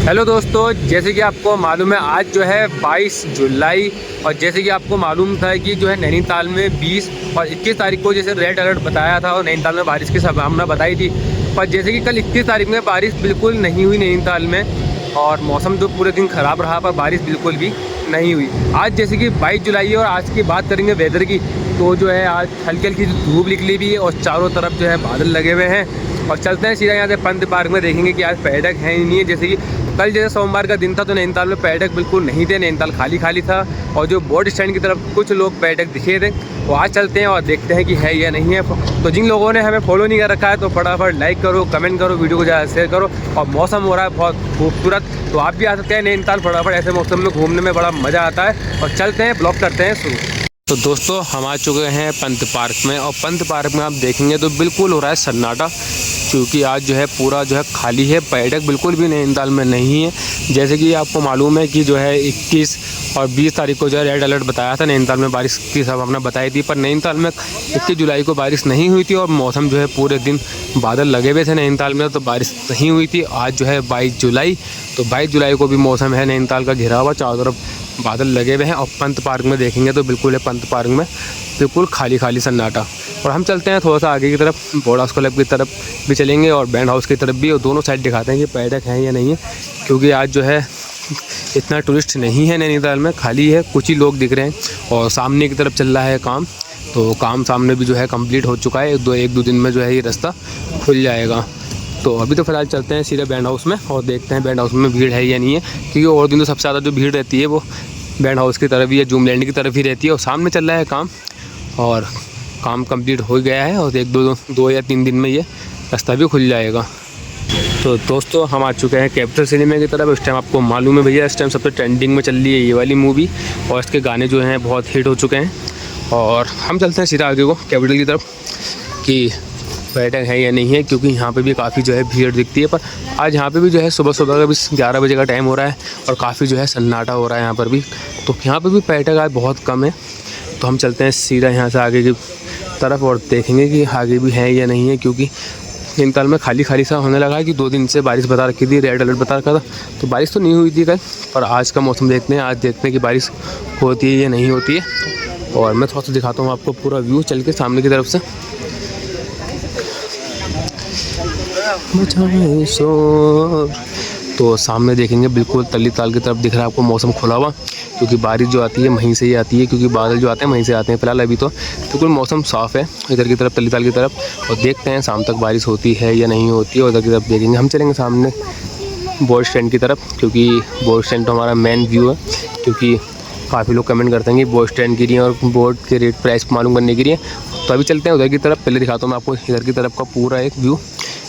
Hello दोस्तों, जैसे कि आपको मालूम है आज जो है 22 जुलाई और जैसे कि आपको मालूम था कि जो है नैनीताल में 20 और 21 तारीख को जैसे रेड अलर्ट बताया था और नैनीताल में बारिश की संभावना बताई थी। पर जैसे कि कल 21 तारीख में बारिश बिल्कुल नहीं हुई नैनीताल में और मौसम जो पूरे दिन ख़राब रहा पर बारिश बिल्कुल भी नहीं हुई। आज जैसे कि 22 जुलाई है और आज की बात करेंगे वेदर की, तो जो है आज हल्की हल्की धूप निकली भी है और चारों तरफ जो है बादल लगे हुए हैं। और चलते हैं सीधा यहाँ से पंत पार्क में, देखेंगे कि आज पर्यटक हैं ही नहीं है। जैसे कि कल जैसे सोमवार का दिन था तो नैनीताल में पर्यटक बिल्कुल नहीं थे, नैनीताल खाली खाली था और जो बोट स्टैंड की तरफ कुछ लोग पर्यटक दिखे थे। तो आज चलते हैं और देखते हैं कि है या नहीं है। तो जिन लोगों ने हमें फॉलो नहीं कर रखा है तो फटाफट लाइक करो, कमेंट करो, वीडियो को ज़्यादा शेयर करो। और मौसम हो रहा है बहुत खूबसूरत, तो आप भी आ सकते हैं नैनीताल। फटाफट ऐसे मौसम में घूमने में बड़ा मज़ा आता है। और चलते हैं, ब्लॉग करते हैं शुरू। तो दोस्तों हम आ चुके हैं पंत पार्क में और पंत पार्क में आप देखेंगे तो बिल्कुल हो रहा है सन्नाटा, क्योंकि आज जो है पूरा जो है खाली है, पर्यटक बिल्कुल भी नैनीताल में नहीं है। जैसे कि आपको मालूम है कि जो है 21 और 20 तारीख को जो है रेड अलर्ट बताया था, नैनीताल में बारिश की संभावना बताई थी। पर नैनीताल में 21 जुलाई को बारिश नहीं हुई थी और मौसम जो है पूरे दिन बादल लगे हुए थे नैनीताल में, तो बारिश नहीं हुई थी। आज जो है 22 जुलाई, तो 22 जुलाई को भी मौसम है नैनीताल का घिरा हुआ, चारों तरफ बादल लगे हुए हैं। और पंत पार्क में देखेंगे तो बिल्कुल है, पंत पार्क में बिल्कुल खाली खाली सन्नाटा। और हम चलते हैं थोड़ा सा आगे की तरफ, बोर्ड हाउस क्लब की तरफ भी चलेंगे और बैंड हाउस की तरफ भी, और दोनों साइड दिखाते हैं कि पर्यटक हैं या नहीं है। क्योंकि आज जो है इतना टूरिस्ट नहीं है नैनीताल में, खाली है, कुछ ही लोग दिख रहे हैं। और सामने की तरफ चल रहा है काम, तो काम सामने भी जो है कंप्लीट हो चुका है। एक दो दिन में जो है ये रास्ता खुल जाएगा। तो अभी तो फ़िलहाल चलते हैं सीधे बैंड हाउस में और देखते हैं बैंड हाउस में भीड़ है या नहीं है। क्योंकि और दिन तो सबसे ज़्यादा जो भीड़ रहती है वो बैंड हाउस की तरफ ही है, जूम लैंड की तरफ ही रहती है। और सामने चल रहा है काम और काम कंप्लीट हो गया है और एक दो या तीन दिन में ये रास्ता भी खुल जाएगा। तो दोस्तों हम आ चुके हैं कैपिटल सिनेमा की तरफ। इस टाइम आपको मालूम है भैया, इस टाइम सबसे ट्रेंडिंग में चल रही है ये वाली मूवी और इसके गाने जो हैं बहुत हिट हो चुके हैं। और हम चलते हैं सीधा आगे को कैपिटल की तरफ कि पर्यटक है या नहीं है, क्योंकि यहाँ पे भी काफ़ी जो है भीड़ दिखती है। पर आज यहाँ पे भी जो है सुबह सुबह का भी 11 बजे का टाइम हो रहा है और काफ़ी जो है सन्नाटा हो रहा है यहाँ पर भी। तो यहाँ पे भी पर्यटक आज बहुत कम है। तो हम चलते हैं सीधा यहाँ से आगे की तरफ और देखेंगे कि आगे भी है या नहीं है। क्योंकि नैनीताल में खाली खाली सा होने लगा है कि 2 दिन से बारिश बता रखी थी, रेड अलर्ट बता रखा था, तो बारिश तो नहीं हुई थी कल। पर आज का मौसम देखते हैं, आज देखते हैं कि बारिश होती है या नहीं होती है। और मैं थोड़ा सा दिखाता हूँ आपको पूरा व्यू चल के सामने की तरफ से। तो सामने देखेंगे बिल्कुल तली ताल की तरफ दिख रहा है आपको मौसम खुला हुआ, क्योंकि बारिश जो आती है वहीं से ही आती है, क्योंकि बादल जो आते हैं वहीं से आते हैं। फिलहाल अभी तो बिल्कुल मौसम साफ़ है इधर की तरफ, तली ताल की तरफ। और देखते हैं शाम तक बारिश होती है या नहीं होती है। और उधर की तरफ देखेंगे, हम चलेंगे सामने बोट स्टैंड की तरफ, क्योंकि बोट स्टैंड तो हमारा मेन व्यू है। क्योंकि काफ़ी लोग कमेंट करते हैं कि बोट स्टैंड के लिए और बोट के रेट प्राइस मालूम करने के लिए। तो अभी चलते हैं उधर की तरफ। पहले दिखाता हूँ मैं आपको इधर की तरफ का पूरा एक व्यू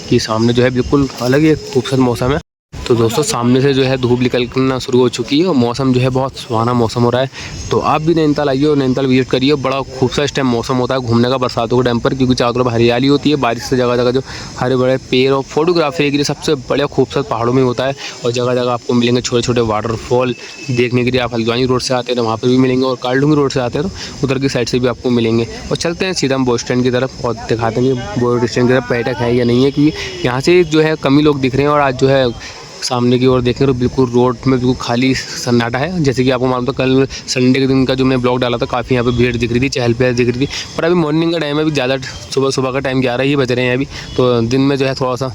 कि सामने जो है बिल्कुल अलग ही खूबसूरत मौसम है। तो दोस्तों सामने से जो है धूप निकलना शुरू हो चुकी है और मौसम जो है बहुत सुहाना मौसम हो रहा है। तो आप भी नैनीताल आइए और नैनीताल विजिट करिए। बड़ा खूबसूरत इस टाइम मौसम होता है घूमने का बरसातों के टाइम पर, क्योंकि चारों तरफ हरियाली होती है। बारिश से जगह जगह जो हरे बड़े पेड़ और फोटोग्राफी के लिए सबसे बड़ा खूबसूरत पहाड़ों में होता है। और जगह जगह आपको मिलेंगे छोटे छोटे वाटरफॉल देखने के लिए। आप हल्द्वानी रोड से आते हैं तो वहाँ पर भी मिलेंगे, और कालडुंगी रोड से आते हैं तो उधर की साइड से भी आपको मिलेंगे। और चलते हैं सीधा हम बस स्टैंड की तरफ और दिखाते हैं कि बस स्टैंड की तरफ पर्यटक है या नहीं है। क्योंकि यहाँ से जो है कम ही लोग दिख रहे हैं और आज जो है सामने की ओर देखें तो बिल्कुल रोड में बिल्कुल खाली सन्नाटा है। जैसे कि आपको मालूम था कल संडे के दिन का जो मैं ब्लॉग डाला था, काफ़ी यहाँ पे भीड़ दिख रही थी, चहल पहल दिख रही थी। पर अभी मॉर्निंग का टाइम है, अभी ज़्यादा सुबह सुबह का टाइम 11 ही बज रहे हैं अभी, तो दिन में जो है थोड़ा सा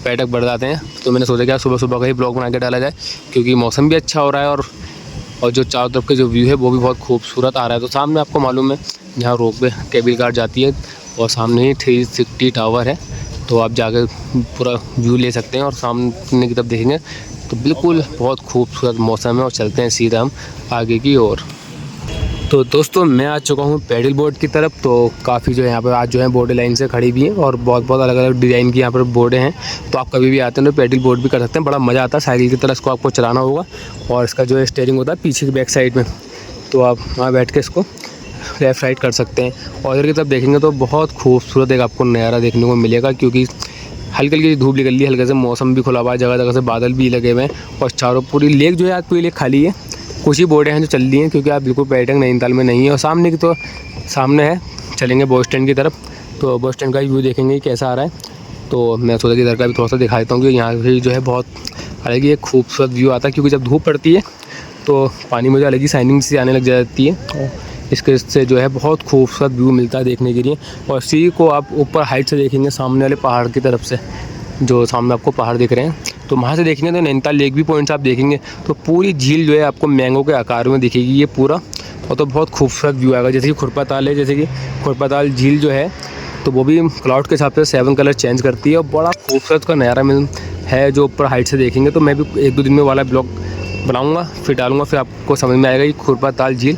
पर्यटक बढ़ जाते हैं। तो मैंने सोचा कि सुबह सुबह का ही ब्लॉग बना के डाला जाए, क्योंकि मौसम भी अच्छा हो रहा है और जो चारों तरफ के जो व्यू है वो भी बहुत खूबसूरत आ रहा है। तो सामने आपको मालूम है जहाँ रोप वे केबल कार जाती है और सामने ही 360 टावर है, तो आप जाकर पूरा व्यू ले सकते हैं। और सामने की तरफ देखेंगे तो बिल्कुल बहुत खूबसूरत मौसम है। और चलते हैं सीधा हम आगे की ओर। तो दोस्तों मैं आ चुका हूँ पैडल बोट की तरफ। तो काफ़ी जो है यहाँ पर आज जो है बोटें लाइन से खड़ी भी हैं और बहुत बहुत अलग अलग डिज़ाइन की यहाँ पर बोटें हैं। तो आप कभी भी आते हैं तो पैडल बोट भी कर सकते हैं, बड़ा मज़ा आता है। साइकिल की तरह इसको आपको चलाना होगा और इसका जो है स्टीयरिंग होता है पीछे की बैक साइड में, तो आप वहाँ बैठ के इसको लेफ़्ट राइट कर सकते हैं। और इधर की तरफ देखेंगे तो बहुत खूबसूरत एक आपको नज़ारा देखने को मिलेगा, क्योंकि हल्की हल्की धूप निकल रही है, हल्के से मौसम भी खुला हुआ है, जगह जगह से बादल भी लगे हुए हैं। और चारों पूरी लेक जो है आज पूरी लेक खाली है, कुछ ही बोटें हैं जो चल रही हैं, क्योंकि आप बिल्कुल पर्यटक नैनीताल में नहीं है। और सामने की तो सामने है, चलेंगे बस स्टैंड की तरफ, तो बस स्टैंड का व्यू देखेंगे कैसा आ रहा है। तो मैं सोचा कि इधर का भी थोड़ा सा दिखा देता हूँ कि यहाँ भी जो है बहुत अलग ही एक खूबसूरत व्यू आता है, क्योंकि जब धूप पड़ती है तो पानी में जो अलग ही शाइनिंग सी आने लग जाती है। इसके से जो है बहुत खूबसूरत व्यू मिलता है देखने के लिए। और सी को आप ऊपर हाइट से देखेंगे सामने वाले पहाड़ की तरफ से, जो सामने आपको पहाड़ दिख रहे हैं, तो वहाँ से देखेंगे तो नैनीताल लेक भी पॉइंट्स आप देखेंगे तो पूरी झील जो है आपको मैंगो के आकार में दिखेगी ये पूरा। और तो बहुत खूबसूरत व्यू आएगा। जैसे कि खुरपा ताल है, जैसे कि खुरपा ताल झील जो है तो वो भी क्लाउड के हिसाब से 7 कलर चेंज करती है और बड़ा खूबसूरत का नज़ारा मिल है जो ऊपर हाइट से देखेंगे। तो मैं भी 1-2 दिन में वाला ब्लॉग बनाऊँगा, फिर डालूँगा, फिर आपको समझ में आएगा कि खुरपा ताल झील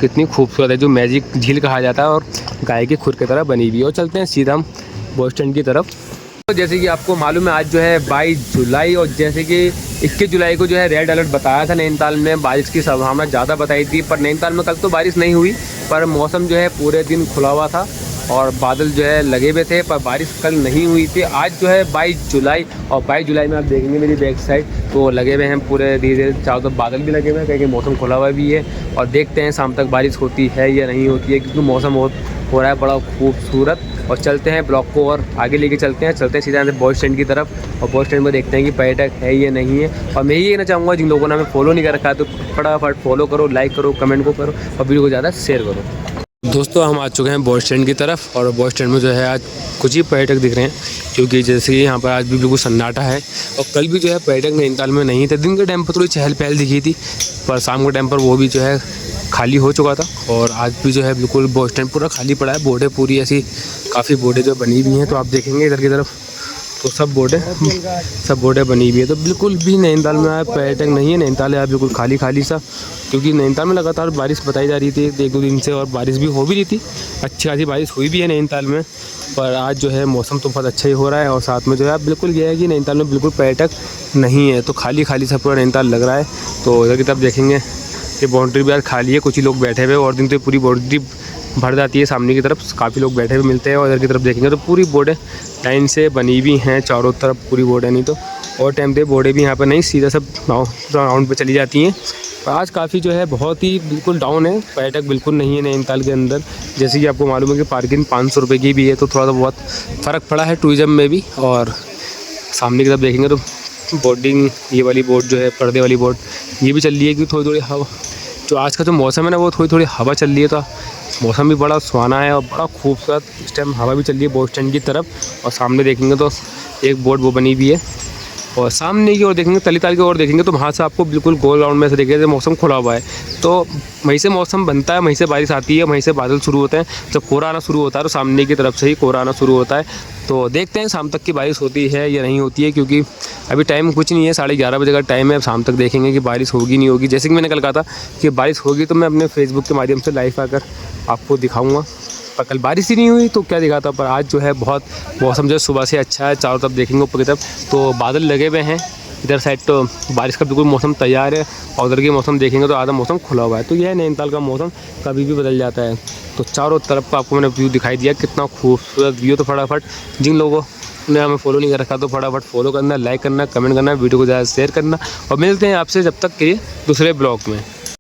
कितनी खूबसूरत है, जो मैजिक झील कहा जाता है और गाय के खुर की तरह बनी हुई है। और चलते हैं सीधा हम बस स्टैंड की तरफ। तो जैसे कि आपको मालूम है आज जो है 22 जुलाई, और जैसे कि 21 जुलाई को जो है रेड अलर्ट बताया था नैनीताल में, बारिश की संभावना ज़्यादा बताई थी। पर नैनीताल में कल तो बारिश नहीं हुई, पर मौसम जो है पूरे दिन खुला हुआ था और बादल जो है लगे हुए थे, पर बारिश कल नहीं हुई थी। आज जो है 22 जुलाई, और 22 जुलाई में आप देखेंगे मेरी बैक साइड तो लगे हुए हैं पूरे धीरे धीरे चारों तरफ बादल भी लगे हुए हैं, क्योंकि मौसम खुला हुआ भी है। और देखते हैं शाम तक बारिश होती है या नहीं होती है, क्योंकि मौसम हो रहा है बड़ा खूबसूरत। और चलते हैं ब्लॉग को और आगे लेके चलते हैं सीधा बस स्टैंड की तरफ। और बस स्टैंड में देखते हैं कि पर्यटक है या नहीं है। और मैं ये कहना चाहूँगा जिन लोगों ने हमें फॉलो नहीं कर रखा है तो फटाफट फॉलो करो, लाइक करो, कमेंट को करो और वीडियो को ज़्यादा शेयर करो। दोस्तों हम आ चुके हैं बस स्टैंड की तरफ, और बस स्टैंड में जो है आज कुछ ही पर्यटक दिख रहे हैं, क्योंकि जैसे कि यहाँ पर आज भी बिल्कुल सन्नाटा है। और कल भी जो है पर्यटक नैनीताल में नहीं थे। दिन के टाइम पर थोड़ी चहल पहल दिखी थी, पर शाम के टाइम पर वो भी जो है खाली हो चुका था। और आज भी जो है बिल्कुल बस स्टैंड पूरा खाली पड़ा है। बोर्डें पूरी ऐसी काफ़ी बोर्डें जो बनी हुई हैं, तो आप देखेंगे इधर की तरफ तो सब बोर्डें बनी हुई है। तो बिल्कुल भी नैनीताल में पर्यटक नहीं है। नैनीताल है बिल्कुल खाली खाली सा, क्योंकि नैनीताल में लगातार बारिश बताई जा रही थी 1-2 दिन से, और बारिश भी हो भी रही थी, अच्छी खासी बारिश हुई भी है नैनीताल में। पर आज जो है मौसम तो बहुत अच्छा ही हो रहा है, और साथ में जो है बिल्कुल ये है कि नैनीताल में बिल्कुल पर्यटक नहीं है, तो खाली खाली सा पूरा नैनीताल लग रहा है। तो इधर की तरफ देखेंगे ये बाउंड्री भी आज खाली है, कुछ ही लोग बैठे हुए, और दिन तो पूरी बाउंड्री भर जाती है सामने की तरफ, काफ़ी लोग बैठे हुए मिलते हैं। और इधर की तरफ देखेंगे तो पूरी बोर्डें लाइन से बनी हुई हैं चारों तरफ, पूरी बोर्डें नहीं तो और टाइम पे बोर्डें भी यहाँ पर नहीं, सीधा सब राउंड पे चली जाती हैं। पर आज काफ़ी जो है बहुत ही बिल्कुल डाउन है, पर्यटक बिल्कुल नहीं है नैनीताल के अंदर। जैसे कि आपको मालूम है कि पार्किंग 500 रुपये की भी है, तो थोड़ा सा बहुत फ़र्क पड़ा है टूरिज़्म में भी। और सामने की तरफ देखेंगे तो बोर्डिंग ये वाली बोर्ड जो है पर्दे वाली बोर्ड ये भी चल रही है, कि थोड़ी थोड़ी हवा, जो आज का जो मौसम है ना वो थोड़ी थोड़ी हवा चल रही है, तो मौसम भी बड़ा सुहाना है और बड़ा खूबसूरत इस टाइम हवा भी चल रही है बस स्टैंड की तरफ। और सामने देखेंगे तो एक बोर्ड वो बनी हुई है, और सामने की ओर देखेंगे तलीताल की ओर देखेंगे तो वहाँ से आपको बिल्कुल गोल राउंड में से देखेंगे मौसम खुला हुआ है, तो वहीं से मौसम बनता है, वहीं से बारिश आती है, वहीं से बादल शुरू होते हैं। जब कोहरा आना शुरू होता है तो सामने की तरफ से ही कोहरा आना शुरू होता है। तो देखते हैं शाम तक की बारिश होती है या नहीं होती है, क्योंकि अभी टाइम कुछ नहीं है, 11:30 बजे का टाइम है। अब शाम तक देखेंगे कि बारिश होगी नहीं होगी। जैसे कि मैंने कल कहा था कि बारिश होगी तो मैं अपने फेसबुक के माध्यम से लाइव आकर आपको दिखाऊँगा, पर कल बारिश ही नहीं हुई तो क्या दिखाता। पर आज जो है बहुत मौसम जो है सुबह से अच्छा है, चारों तरफ देखेंगे ऊपर की तरफ तो बादल लगे हुए हैं, इधर साइड तो बारिश का बिल्कुल मौसम तैयार है, और उधर के मौसम देखेंगे तो आधा मौसम खुला हुआ है। तो यह है नैनीताल का मौसम, कभी भी बदल जाता है। तो चारों तरफ का आपको मैंने व्यू दिखाई दिया, कितना खूबसूरत व्यू। तो फटाफट जिन लोगों ने हमें फॉलो नहीं कर रखा तो फटाफट फॉलो करना, लाइक करना, कमेंट करना, वीडियो को ज़्यादा शेयर करना, और मिलते हैं आपसे जब तक के दूसरे ब्लॉग में।